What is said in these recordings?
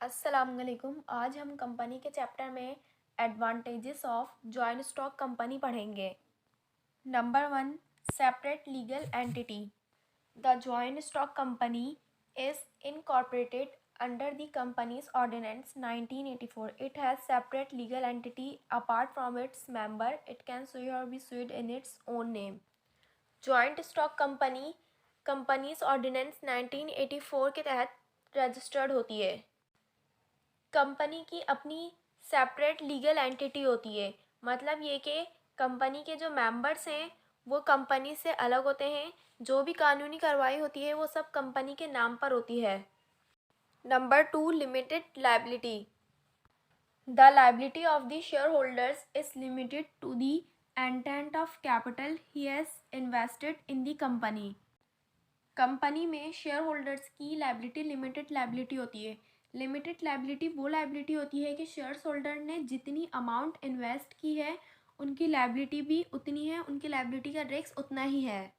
अस्सलामुअलैकुम। आज हम कंपनी के चैप्टर में advantages of joint stock company पढ़ेंगे। Number 1, separate legal entity. The joint stock company is incorporated under the companies ordinance 1984. It has separate legal entity apart from its member. It can sue or be sued in its own name. Joint stock company companies ordinance 1984 के तहत registered होती है। Company की अपनी separate legal entity होती है। मतलब ये कि कंपनी के जो मेंबर्स हैं वो कंपनी से अलग होते हैं। जो भी कानूनी कार्रवाई होती है वो सब कंपनी के नाम पर होती है। Number 2, limited liability. The liability of the shareholders is limited to the extent of capital he has invested in the company. Company में शेयर होल्डर्स की लायबिलिटी लिमिटेड लायबिलिटी होती है। लिमिटेड लायबिलिटी वो लायबिलिटी होती है कि share holder ने जितनी अमाउंट इन्वेस्ट की है उनकी लायबिलिटी भी उतनी है, उनकी लायबिलिटी का रिस्क उतना ही है।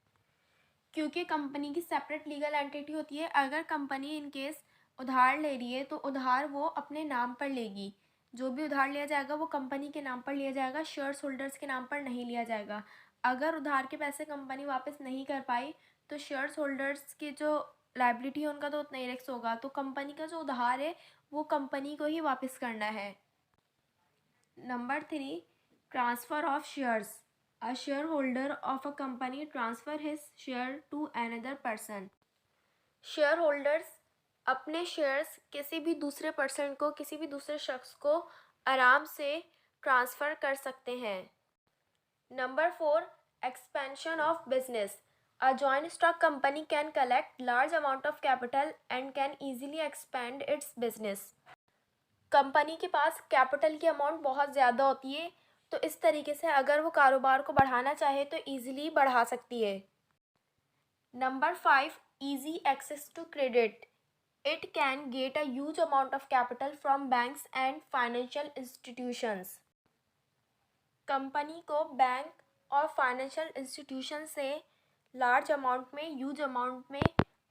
क्योंकि कंपनी की सेपरेट लीगल एंटिटी होती है, अगर कंपनी इन केस उधार ले रही है तो उधार वो अपने नाम पर लेगी। जो भी उधार लिया जाएगा वो कंपनी के नाम पर लिया जाएगा, शेयर होल्डर्स के नाम पर नहीं लिया जाएगा। अगर उधार के पैसे कंपनी वापस नहीं कर पाई तो शेयर होल्डर्स की जो लायबिलिटी है उनका तो उतना ही रिस्क होगा। तो कंपनी का जो उधार है वो कंपनी को ही वापस करना है। Number 3, transfer of shares. A shareholder of a company transfer his share to another person. Share holders अपने शेयर्स किसी भी दूसरे पर्सन को, किसी भी दूसरे शख्स को आराम से ट्रांसफ़र कर सकते हैं। Number 4, expansion of business. A joint stock company can collect large amount of capital and can easily expand its business. Company के पास कैपिटल की अमाउंट बहुत ज़्यादा होती है, तो इस तरीके से अगर वो कारोबार को बढ़ाना चाहे तो ईज़िली बढ़ा सकती है। Number 5, easy access to credit. It can get a huge amount of capital from banks and financial institutions. Company को बैंक और फाइनेंशियल इंस्टीट्यूशन से लार्ज अमाउंट में, ह्यूज अमाउंट में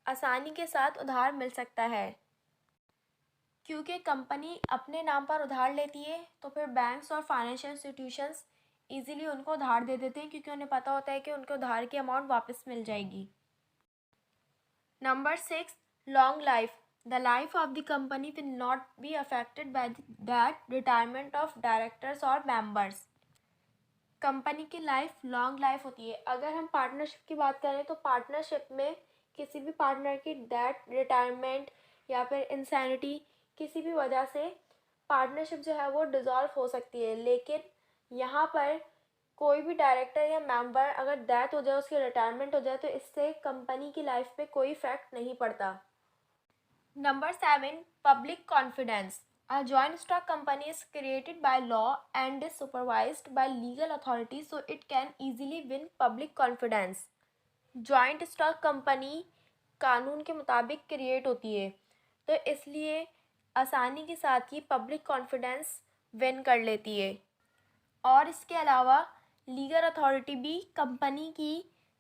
आसानी के साथ उधार मिल सकता है। क्योंकि कंपनी अपने नाम पर उधार लेती है तो फिर बैंक्स और फाइनेंशियल इंस्टीट्यूशंस इजीली उनको उधार दे देते हैं, क्योंकि उन्हें पता होता है कि उनके उधार की अमाउंट वापस मिल जाएगी। Number 6, long life. The life of the company will not be affected by that retirement of directors और मेंबर्स। कंपनी की लाइफ लॉन्ग लाइफ होती है। अगर हम पार्टनरशिप की बात करें तो पार्टनरशिप में किसी भी पार्टनर की डेथ, रिटायरमेंट या फिर इंसैनिटी, किसी भी वजह से पार्टनरशिप जो है वो डिज़ोल्व हो सकती है। लेकिन यहाँ पर कोई भी डायरेक्टर या मेंबर अगर डेथ हो जाए, उसकी रिटायरमेंट हो जाए, तो इससे कंपनी की लाइफ पे कोई इफेक्ट नहीं पड़ता। Number 7, public confidence. A joint stock company is created by law and is supervised by legal authorities, so it can easily win public confidence. Joint stock company कानून के मुताबिक क्रिएट होती है, तो इसलिए आसानी के साथ ही पब्लिक कॉन्फिडेंस विन कर लेती है। और इसके अलावा लीगल अथॉरिटी भी कंपनी की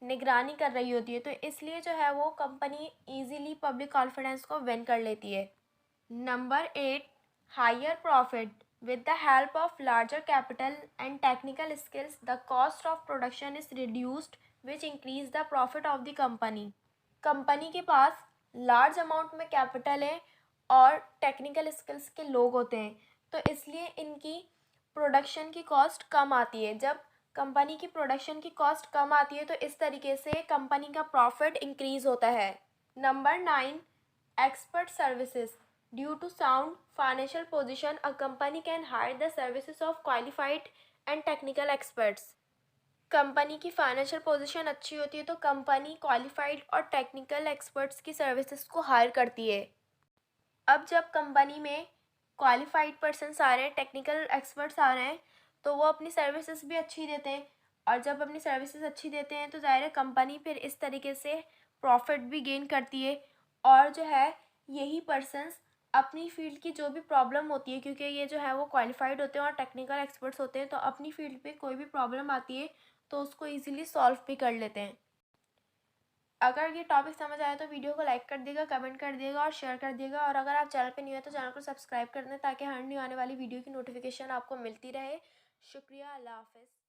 निगरानी कर रही होती है, तो इसलिए जो है वो कंपनी इजीली पब्लिक कॉन्फिडेंस को विन कर लेती है। Number 8, higher profit. With the help of larger capital and technical skills, the cost of production is reduced, which increase the profit of the company. Company के पास large amount में capital है और technical skills के लोग होते हैं, तो इसलिए इनकी प्रोडक्शन की कॉस्ट कम आती है। जब कंपनी की प्रोडक्शन की कॉस्ट कम आती है तो इस तरीके से कंपनी का प्रॉफिट इंक्रीज होता है। Number 9, expert services. Due to sound financial position, a company can hire the services of qualified and technical experts. Company की फाइनेंशियल पोजीशन अच्छी होती है तो कंपनी क्वालिफाइड और टेक्निकल एक्सपर्ट्स की सर्विसेज को हायर करती है। अब जब कंपनी में क्वालिफाइड पर्सन्स आ रहे हैं, टेक्निकल एक्सपर्ट्स आ रहे हैं, तो वो अपनी सर्विसेज भी अच्छी देते हैं, और जब अपनी सर्विसेज अच्छी देते हैं तो ज़ाहिर है कंपनी फिर इस तरीके से प्रॉफिट भी गेन करती है। और जो है यही पर्सन्स अपनी फील्ड की जो भी प्रॉब्लम होती है, क्योंकि ये जो है वो क्वालिफाइड होते हैं और टेक्निकल एक्सपर्ट्स होते हैं, तो अपनी फील्ड पे कोई भी प्रॉब्लम आती है तो उसको इजीली सॉल्व भी कर लेते हैं। अगर ये टॉपिक समझ आया तो वीडियो को लाइक कर दिएगा, कमेंट कर दिएगा और शेयर कर दिएगा। और अगर आप चैनल पे न्यू है तो चैनल को सब्सक्राइब कर दें ताकि हर न्यू आने वाली वीडियो की नोटिफिकेशन आपको मिलती रहे। शुक्रिया, अल्लाह हाफ़िज़।